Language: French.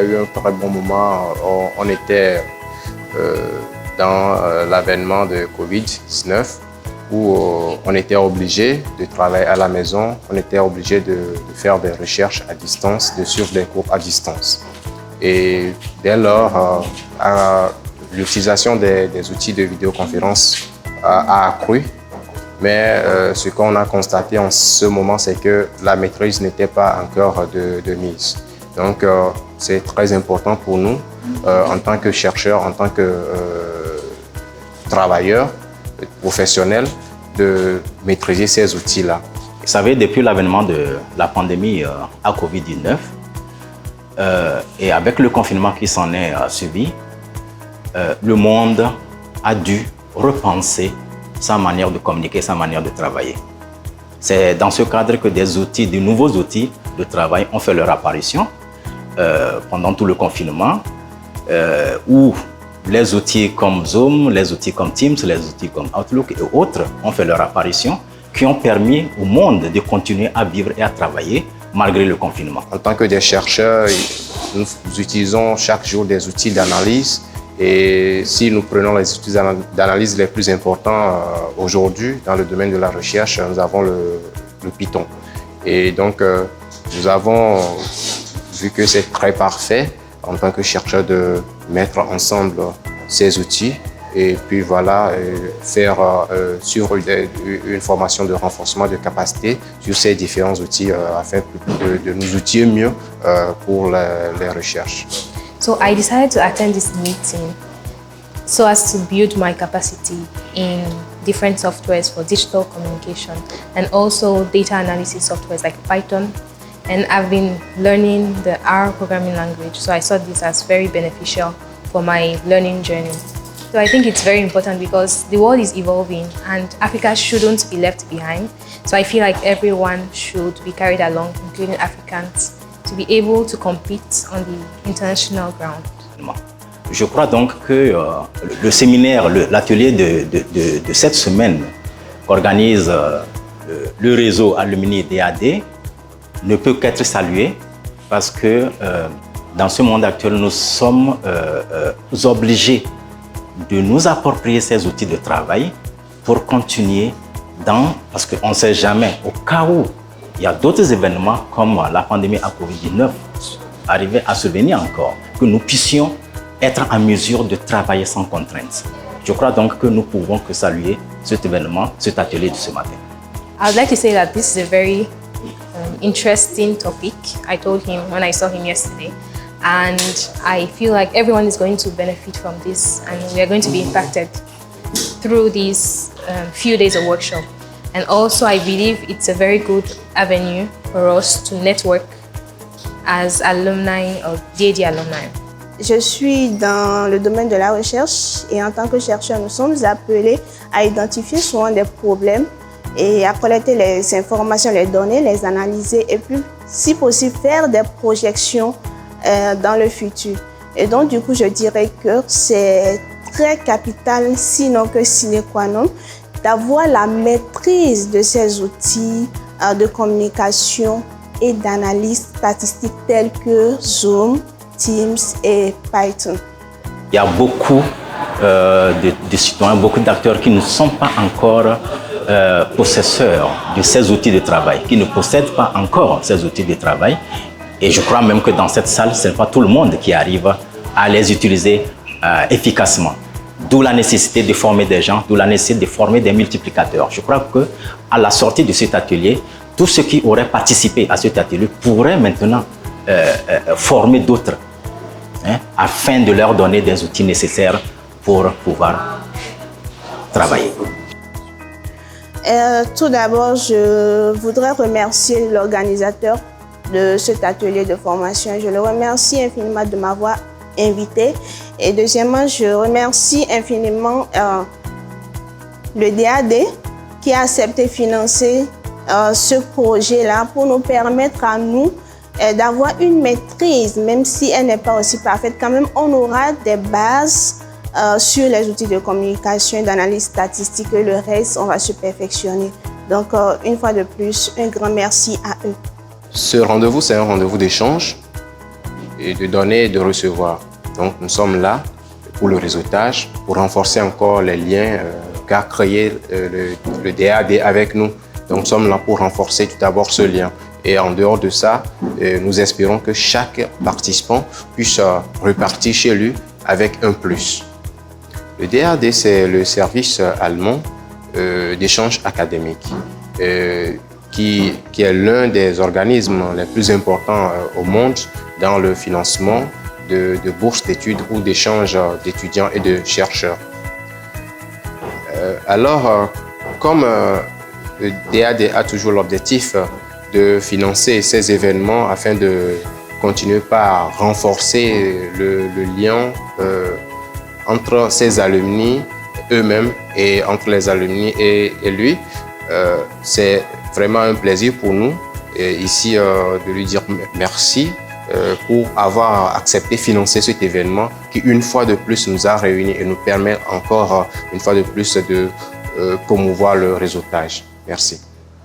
eu un très bon moment. On était dans l'avènement de Covid-19 où on était obligé de travailler à la maison, on était obligé de faire des recherches à distance, de suivre des cours à distance. Et dès lors, l'utilisation des outils de vidéoconférence a accru. Mais ce qu'on a constaté en ce moment, c'est que la maîtrise n'était pas encore de mise. Donc, c'est très important pour nous, en tant que chercheurs, en tant que travailleurs, professionnels, de maîtriser ces outils-là. Vous savez, depuis l'avènement de la pandémie à Covid-19, et avec le confinement qui s'en est suivi, le monde a dû repenser sa manière de communiquer, sa manière de travailler. C'est dans ce cadre que de nouveaux outils de travail ont fait leur apparition pendant tout le confinement, où les outils comme Zoom, les outils comme Teams, les outils comme Outlook et autres ont fait leur apparition, qui ont permis au monde de continuer à vivre et à travailler malgré le confinement. En tant que des chercheurs, nous utilisons chaque jour des outils d'analyse. Et si nous prenons les outils d'analyse les plus importants aujourd'hui dans le domaine de la recherche, nous avons le Python. Et donc, nous avons vu que c'est très parfait en tant que chercheur de mettre ensemble ces outils et puis voilà, faire suivre une formation de renforcement de capacité sur ces différents outils afin de nous outiller mieux pour les recherches. So I decided to attend this meeting so as to build my capacity in different softwares for digital communication and also data analysis softwares like Python. And I've been learning the R programming language, so I saw this as very beneficial for my learning journey. So I think it's very important because the world is evolving and Africa shouldn't be left behind. So I feel like everyone should be carried along, including Africans, to be able to compete on the international ground. Je crois donc que le séminaire, l'atelier de cette semaine qu'organise le réseau Alumni DAD ne peut qu'être salué parce que dans ce monde actuel, nous sommes obligés de nous approprier ces outils de travail pour continuer parce qu'on ne sait jamais, au cas où il y a d'autres événements comme la pandémie à Covid-19 arriver à survenir encore, que nous puissions être en mesure de travailler sans contrainte. Je crois donc que nous pouvons que saluer cet événement, cet atelier de ce matin. I would like to say that this is a very interesting topic. I told him when I saw him yesterday. And I feel like everyone is going to benefit from this and we are going to be impacted through these few days of workshop. And also I believe it's a very good avenue for us to network as alumni or DAD alumni. Je suis dans le domaine de la recherche et en tant que chercheur, nous sommes appelés à identifier souvent des problèmes et à collecter les informations, les données, les analyser et puis, si possible, faire des projections dans le futur. Et donc, du coup, je dirais que c'est très capital, sinon que sine qua non, d'avoir la maîtrise de ces outils de communication et d'analyse statistique tels que Zoom, Teams et Python. Il y a beaucoup de citoyens, beaucoup d'acteurs qui ne sont pas encore possesseurs de ces outils de travail, qui ne possèdent pas encore ces outils de travail. Et je crois même que dans cette salle, ce n'est pas tout le monde qui arrive à les utiliser efficacement. D'où la nécessité de former des gens, d'où la nécessité de former des multiplicateurs. Je crois qu'à la sortie de cet atelier, tous ceux qui auraient participé à cet atelier pourraient maintenant former d'autres afin de leur donner des outils nécessaires pour pouvoir travailler. Tout d'abord, je voudrais remercier l'organisateur de cet atelier de formation. Je le remercie infiniment de m'avoir invité. Et deuxièmement, je remercie infiniment le DAD qui a accepté de financer ce projet-là pour nous permettre à nous d'avoir une maîtrise, même si elle n'est pas aussi parfaite. Quand même, on aura des bases sur les outils de communication et d'analyse statistique et le reste, on va se perfectionner. Donc, une fois de plus, un grand merci à eux. Ce rendez-vous, c'est un rendez-vous d'échange et de donner et de recevoir. Donc nous sommes là pour le réseautage, pour renforcer encore les liens qu'a créé le DAD avec nous. Donc nous sommes là pour renforcer tout d'abord ce lien. Et en dehors de ça, nous espérons que chaque participant puisse repartir chez lui avec un plus. Le DAD, c'est le service allemand d'échange académique, qui est l'un des organismes les plus importants au monde dans le financement de bourses d'études ou d'échanges d'étudiants et de chercheurs. Alors, comme le DAD a toujours l'objectif de financer ces événements afin de continuer par renforcer le lien entre ses alumni eux-mêmes et entre les alumni et lui. C'est vraiment un plaisir pour nous ici de lui dire merci pour avoir accepté de financer cet événement qui, une fois de plus, nous a réunis et nous permet encore, une fois de plus, de promouvoir le réseautage. Merci.